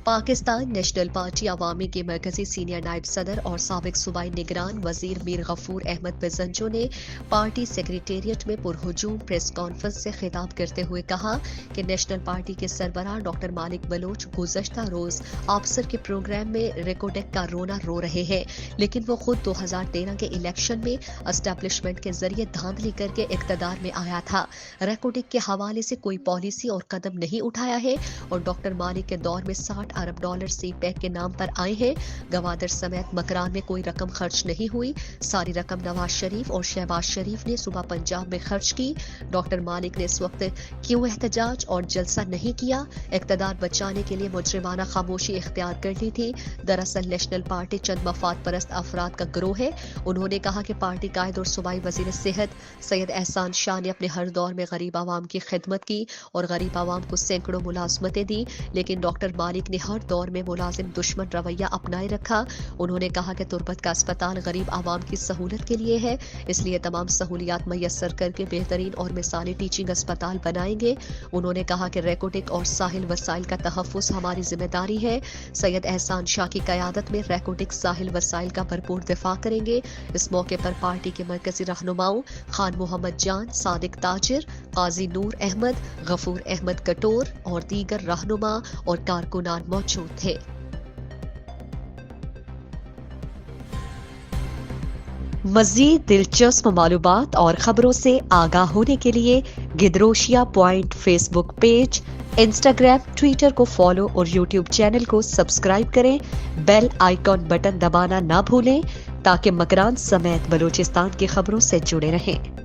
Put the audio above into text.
Pakistan national party अवामी के मरकजी senior नायब सदर और साबिक सूबाई निगरान वजीर मीर गफूर अहमद बिजंजो ने पार्टी सेक्रेटेरिएट में पुरहुजूम प्रेस कॉन्फ्रेंस से खिताब करते हुए कहा कि नेशनल पार्टी के सरबराह डॉक्टर मालिक बलोच गुज़श्ता रोज अफसर के प्रोग्राम में रेकोडेक का रोना रो रहे हैं, लेकिन वो खुद 2013 के इलेक्शन में एस्टेब्लिशमेंट के जरिए धांधली करके इक्तदार में आया था। रेकोडेक के हवाले से कोई पॉलिसी और कदम नहीं उठाया है और डॉक्टर मालिक के दौर में 60 अरब डॉलर सी पैक के नाम पर आए हैं। गवादर समेत मकरान में कोई रकम खर्च नहीं हुई। सारी रकम नवाज शरीफ और शहबाज शरीफ ने सुबह पंजाब में खर्च की। डॉक्टर मालिक ने इस वक्त क्यों एहतजाज और जलसा नहीं किया? इक़्तिदार बचाने के लिए मुजरिमाना खामोशी इख्तियार कर ली थी। दरअसल नेशनल पार्टी चंद मफाद परस्त अफराद का गिरोह है। उन्होंने कहा कि पार्टी कायद और सूबाई वजीर सेहत सैयद एहसान शाह ने अपने हर दौर में गरीब आवाम की खिदमत की और गरीब आवाम को सैकड़ों मुलाजमतें दी, लेकिन डॉक्टर मालिक ने हर दौर में मुलाजिम दुश्मन रवैया अपनाए रखा। उन्होंने कहा कि तुरबत का अस्पताल गरीब आवाम की सहूलत के लिए है, इसलिए तमाम सहूलियात मैसर करके बेहतरीन और मिसाली टीचिंग अस्पताल बनाएंगे। उन्होंने कहा कि रेकोडेक और साहिल वसाइल का तहफ़्फ़ुज़ हमारी जिम्मेदारी है। सैयद एहसान शाह की क़यादत में रेकोडेक साहिल वसाइल का भरपूर दिफा करेंगे। इस मौके पर पार्टी के मरकजी रहनुमाओं खान मोहम्मद जान, सादिक ताजिर, काजी नूर अहमद, गफूर अहमद कटोर और दीगर रहनुमा और कारकुनान मौजूद थे। मज़ीद दिलचस्प मालूमात और खबरों से आगाह होने के लिए Gedrosia point Facebook page, Instagram, Twitter को फॉलो और यूट्यूब चैनल को सब्सक्राइब करें। बेल आइकॉन बटन दबाना ना भूलें ताकि मकरान समेत बलूचिस्तान की खबरों से जुड़े रहें।